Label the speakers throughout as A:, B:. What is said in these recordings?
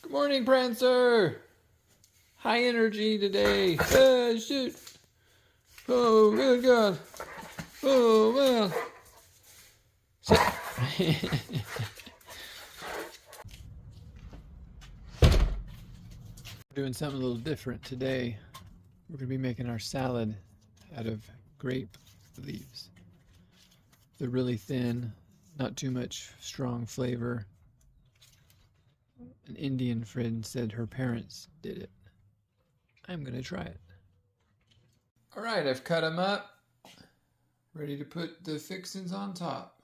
A: Good morning, Prancer. High energy today. Shoot. Oh, good God. Oh, well. We're doing something a little different today. We're going to be making our salad out of grape leaves. They're really thin, not too much strong flavor. An Indian friend said her parents did it. I'm going to try it. All right, I've cut them up. Ready to put the fixings on top.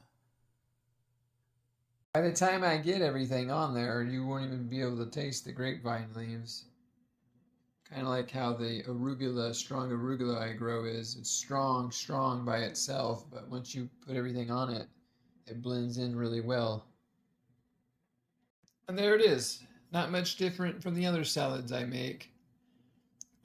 A: By the time I get everything on there, you won't even be able to taste the grapevine leaves. Kind of like how the arugula, strong arugula I grow is. It's strong by itself, but once you put everything on it, it blends in really well. And there it is. Not much different from the other salads I make.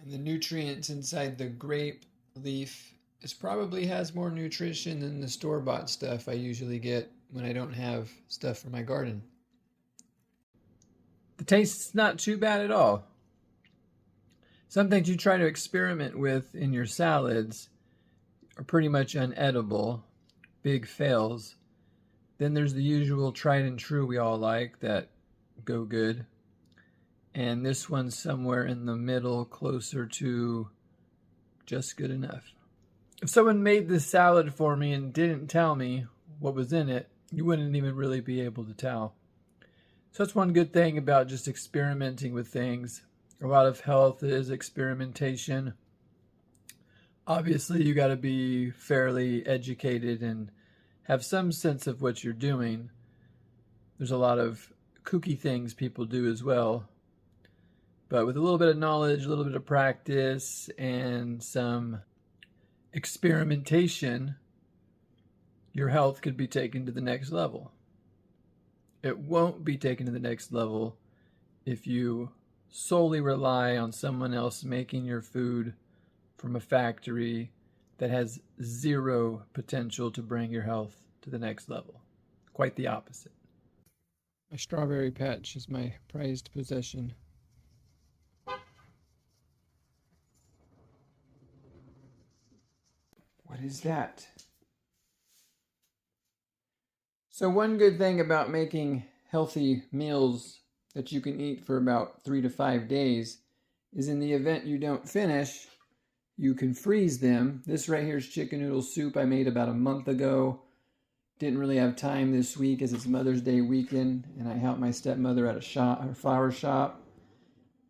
A: And the nutrients inside the grape leaf probably has more nutrition than the store-bought stuff I usually get when I don't have stuff for my garden. The taste's not too bad at all. Some things you try to experiment with in your salads are pretty much unedible, big fails. Then there's the usual tried and true we all like that go good. And this one's somewhere in the middle, closer to just good enough. If someone made this salad for me and didn't tell me what was in it, you wouldn't even really be able to tell. So that's one good thing about just experimenting with things. A lot of health is experimentation. Obviously, you got to be fairly educated and have some sense of what you're doing. There's a lot of kooky things people do as well. But with a little bit of knowledge, a little bit of practice, and some experimentation, your health could be taken to the next level. It won't be taken to the next level if you solely rely on someone else making your food from a factory that has zero potential to bring your health to the next level. Quite the opposite. My strawberry patch is my prized possession. What is that? So one good thing about making healthy meals that you can eat for about 3 to 5 days is in the event you don't finish, you can freeze them. This right here is chicken noodle soup I made about a month ago. Didn't really have time this week as it's Mother's Day weekend, and I helped my stepmother at a flower shop.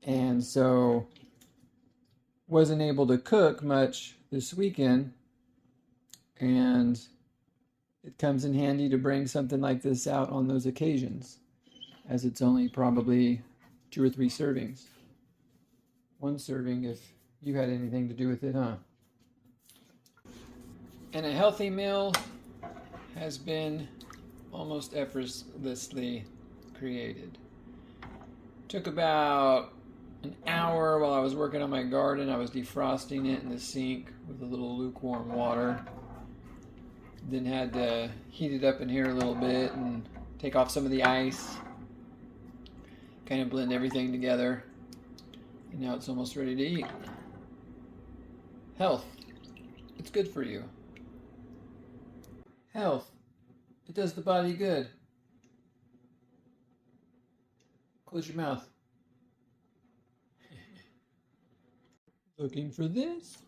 A: And so wasn't able to cook much this weekend. And it comes in handy to bring something like this out on those occasions, as it's only probably 2 or 3 servings. 1 serving if you had anything to do with it, huh? And a healthy meal has been almost effortlessly created. Took about an hour while I was working on my garden. I was defrosting it in the sink with a little lukewarm water. Then had to heat it up in here a little bit and take off some of the ice. Kind of blend everything together. And now it's almost ready to eat. Health. It's good for you. Health. It does the body good. Close your mouth. Looking for this?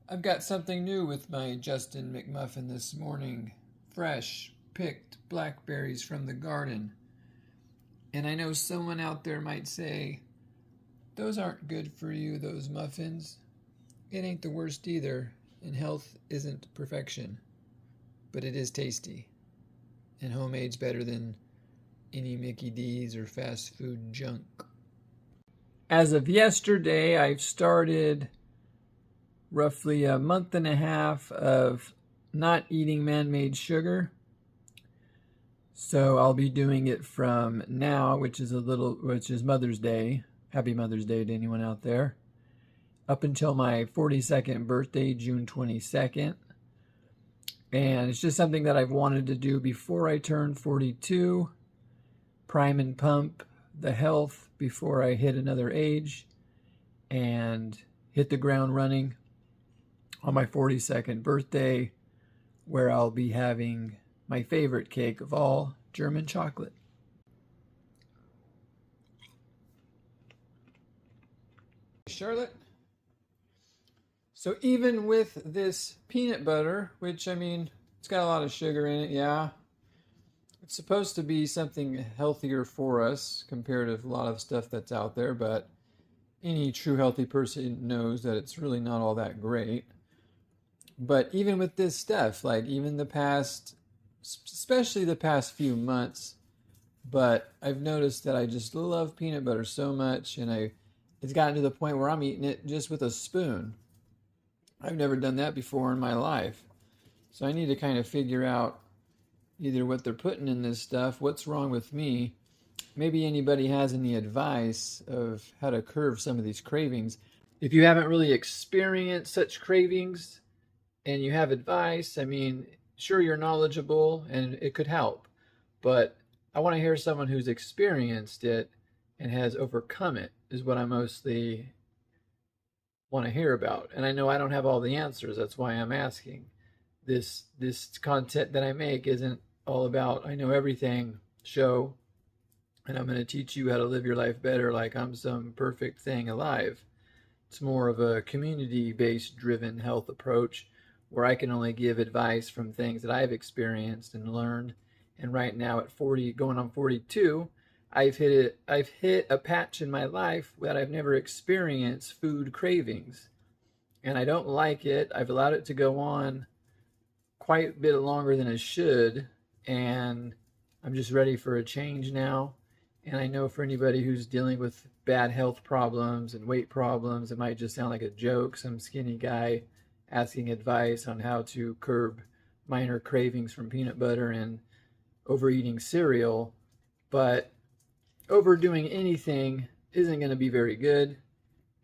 A: I've got something new with my Justin McMuffin this morning. Fresh, picked blackberries from the garden. And I know someone out there might say, those aren't good for you, those muffins. It ain't the worst either, and health isn't perfection. But it is tasty. And homemade's better than any Mickey D's or fast food junk. As of yesterday, I've started roughly a month and a half of not eating man-made sugar. So I'll be doing it from now, which is Mother's Day. Happy Mother's Day to anyone out there. Up until my 42nd birthday, June 22nd. And it's just something that I've wanted to do before I turned 42. prime and pump the health before I hit another age and hit the ground running on my 42nd birthday, where I'll be having my favorite cake of all, German chocolate. Charlotte? So even with this peanut butter, which, I mean, it's got a lot of sugar in it, yeah. It's supposed to be something healthier for us compared to a lot of stuff that's out there, but any true healthy person knows that it's really not all that great. But even with this stuff, like even the past, especially the past few months, but I've noticed that I just love peanut butter so much, and it's gotten to the point where I'm eating it just with a spoon. I've never done that before in my life. So I need to kind of figure out either what they're putting in this stuff, what's wrong with me. Maybe anybody has any advice of how to curb some of these cravings. If you haven't really experienced such cravings and you have advice, I mean, sure, you're knowledgeable and it could help, but I want to hear someone who's experienced it and has overcome it, is what I mostly want to hear about. And I know I don't have all the answers. That's why I'm asking. This content that I make isn't all about I know everything show, and I'm going to teach you how to live your life better like I'm some perfect thing alive. It's more of a community-based driven health approach where I can only give advice from things that I've experienced and learned. And right now at 40, going on 42, I've hit a patch in my life that I've never experienced food cravings. And I don't like it. I've allowed it to go on quite a bit longer than it should, and I'm just ready for a change now. And I know for anybody who's dealing with bad health problems and weight problems, it might just sound like a joke, some skinny guy asking advice on how to curb minor cravings from peanut butter and overeating cereal. But overdoing anything isn't going to be very good.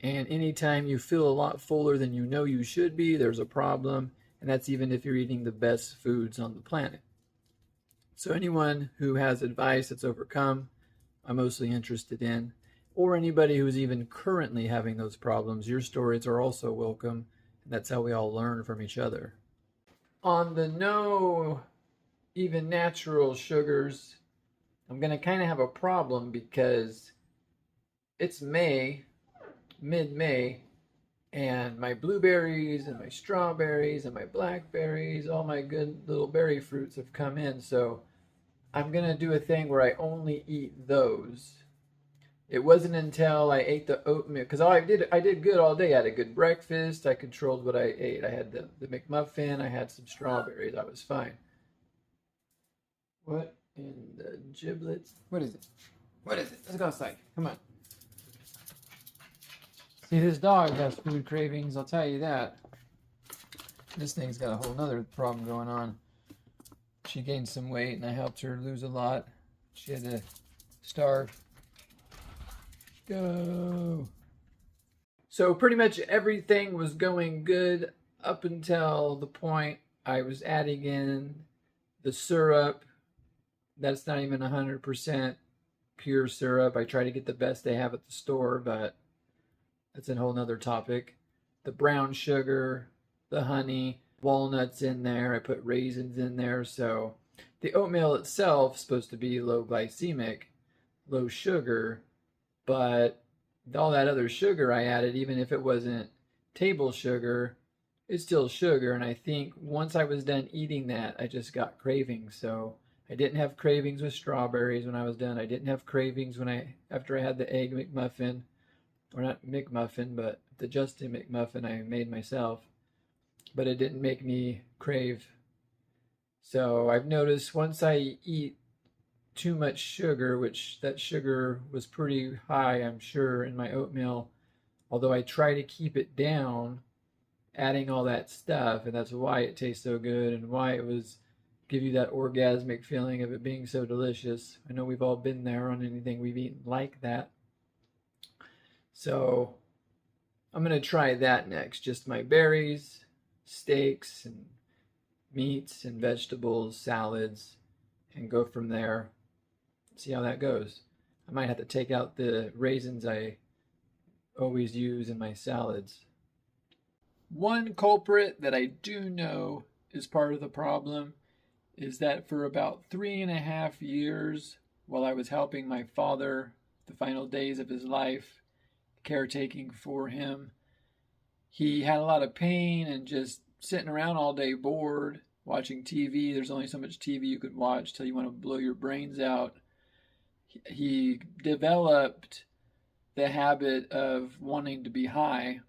A: And anytime you feel a lot fuller than you know you should be, there's a problem. And that's even if you're eating the best foods on the planet. So anyone who has advice that's overcome, I'm mostly interested in, or anybody who's even currently having those problems, your stories are also welcome. And that's how we all learn from each other. On the no even natural sugars, I'm going to kind of have a problem because it's May, mid-May, and my blueberries and my strawberries and my blackberries, all my good little berry fruits have come in. So I'm going to do a thing where I only eat those. It wasn't until I ate the oatmeal, because I did good all day. I had a good breakfast. I controlled what I ate. I had the McMuffin. I had some strawberries. I was fine. What in the giblets? What is it? What is it? Let's go outside. Come on. See, this dog has food cravings, I'll tell you that. This thing's got a whole nother problem going on. She gained some weight and I helped her lose a lot. She had to starve. Go. So pretty much everything was going good up until the point I was adding in the syrup. That's not even 100% pure syrup. I try to get the best they have at the store, but that's a whole nother topic. The brown sugar, the honey, walnuts in there. I put raisins in there. So the oatmeal itself is supposed to be low glycemic, low sugar, but all that other sugar I added, even if it wasn't table sugar, it's still sugar. And I think once I was done eating that, I just got cravings. So I didn't have cravings with strawberries when I was done. I didn't have cravings after I had the egg McMuffin, or not McMuffin, but the Justin McMuffin I made myself. But it didn't make me crave. So I've noticed once I eat too much sugar, which that sugar was pretty high, I'm sure, in my oatmeal, although I try to keep it down, adding all that stuff, and that's why it tastes so good and why it was give you that orgasmic feeling of it being so delicious. I know we've all been there on anything we've eaten like that. So I'm going to try that next. Just my berries, steaks, and meats and vegetables, salads, and go from there. see how that goes. I might have to take out the raisins I always use in my salads. One culprit that I do know is part of the problem is that for about 3.5 years, while I was helping my father the final days of his life, caretaking for him, he had a lot of pain and just sitting around all day bored, watching TV. There's only so much TV you could watch till you want to blow your brains out. He developed the habit of wanting to be high.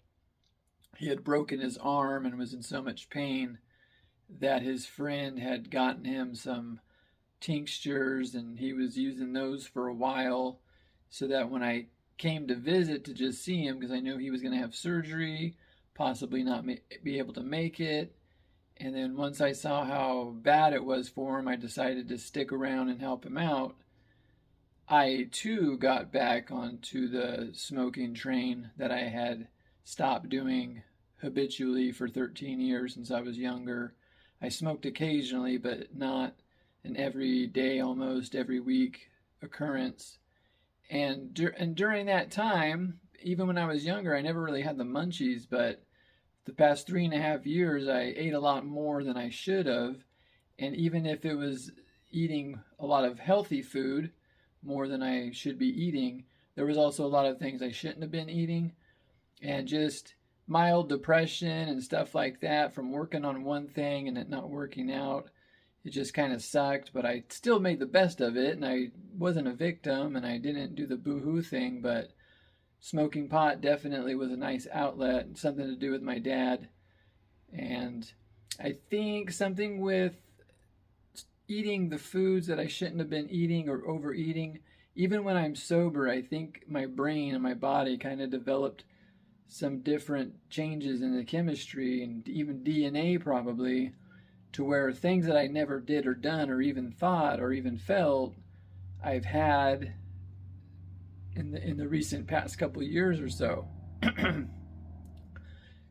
A: He had broken his arm and was in so much pain that his friend had gotten him some tinctures, and he was using those for a while, so that when I came to visit to just see him, because I knew he was going to have surgery, possibly not be able to make it, and then once I saw how bad it was for him, I decided to stick around and help him out. I too got back onto the smoking train that I had stopped doing habitually for 13 years since I was younger. I smoked occasionally, but not an every day, almost every week occurrence. And during that time, even when I was younger, I never really had the munchies, but the past 3.5 years, I ate a lot more than I should have. And even if it was eating a lot of healthy food, more than I should be eating, there was also a lot of things I shouldn't have been eating. And just mild depression and stuff like that from working on one thing and it not working out. It just kind of sucked, but I still made the best of it, and I wasn't a victim, and I didn't do the boo-hoo thing, but smoking pot definitely was a nice outlet, something to do with my dad. And I think something with eating the foods that I shouldn't have been eating or overeating. Even when I'm sober, I think my brain and my body kind of developed some different changes in the chemistry and even DNA probably, to where things that I never did or done or even thought or even felt I've had in the recent past couple of years or so.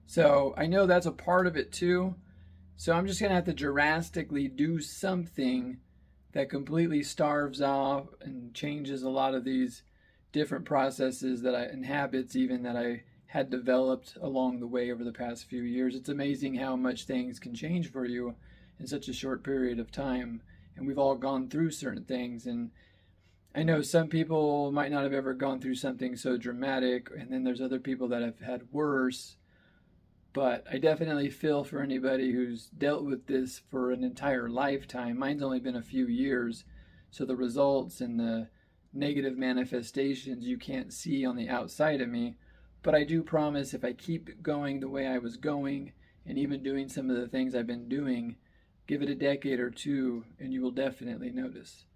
A: So I know that's a part of it too. So I'm just going to have to drastically do something that completely starves off and changes a lot of these different processes and habits even that I had developed along the way over the past few years. It's amazing how much things can change for you in such a short period of time. And we've all gone through certain things. And I know some people might not have ever gone through something so dramatic, and then there's other people that have had worse. But I definitely feel for anybody who's dealt with this for an entire lifetime. Mine's only been a few years, so the results and the negative manifestations you can't see on the outside of me. But I do promise if I keep going the way I was going, and even doing some of the things I've been doing, give it a decade or two, and you will definitely notice.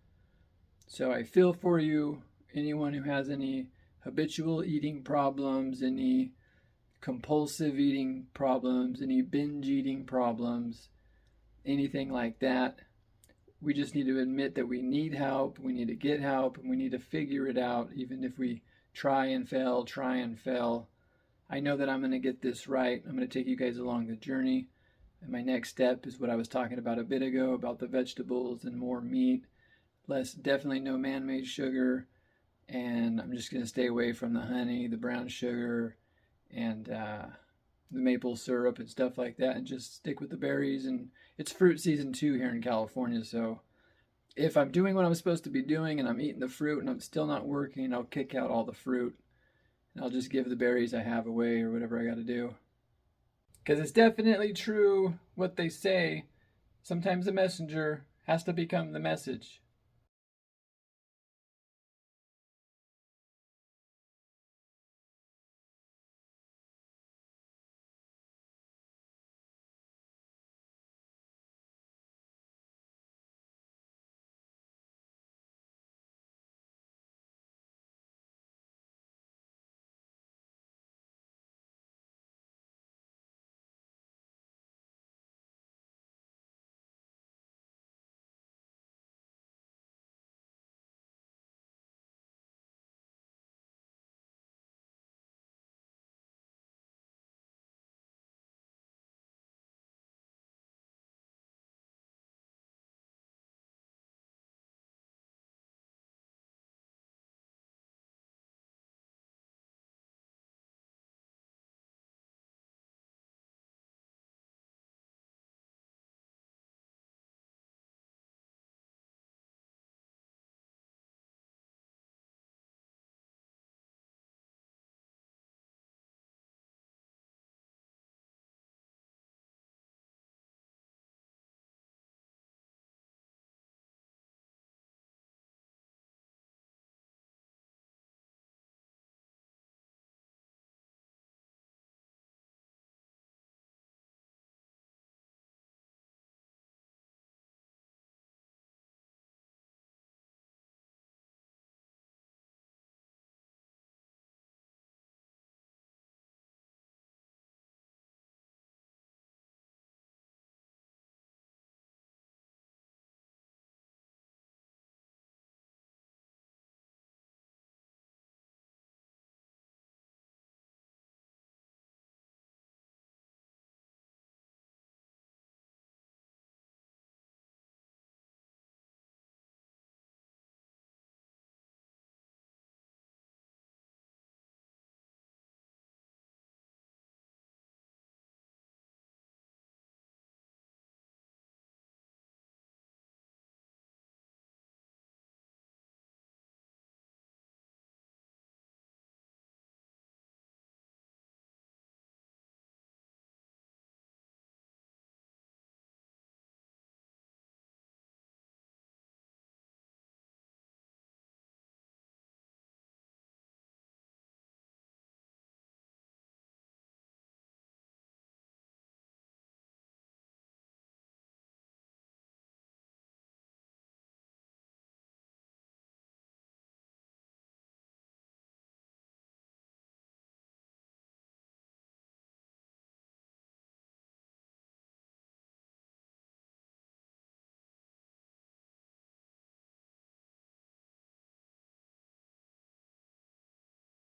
A: So I feel for you, anyone who has any habitual eating problems, any compulsive eating problems, any binge eating problems, anything like that. We just need to admit that we need help, we need to get help, and we need to figure it out, even if we try and fail. I know that I'm going to get this right. I'm going to take you guys along the journey. And my next step is what I was talking about a bit ago, about the vegetables and more meat, definitely no man-made sugar, and I'm just going to stay away from the honey, the brown sugar, and the maple syrup and stuff like that, and just stick with the berries. And it's fruit season too here in California, so if I'm doing what I'm supposed to be doing and I'm eating the fruit and I'm still not working, I'll kick out all the fruit and I'll just give the berries I have away or whatever I got to do. Because it's definitely true what they say. Sometimes the messenger has to become the message.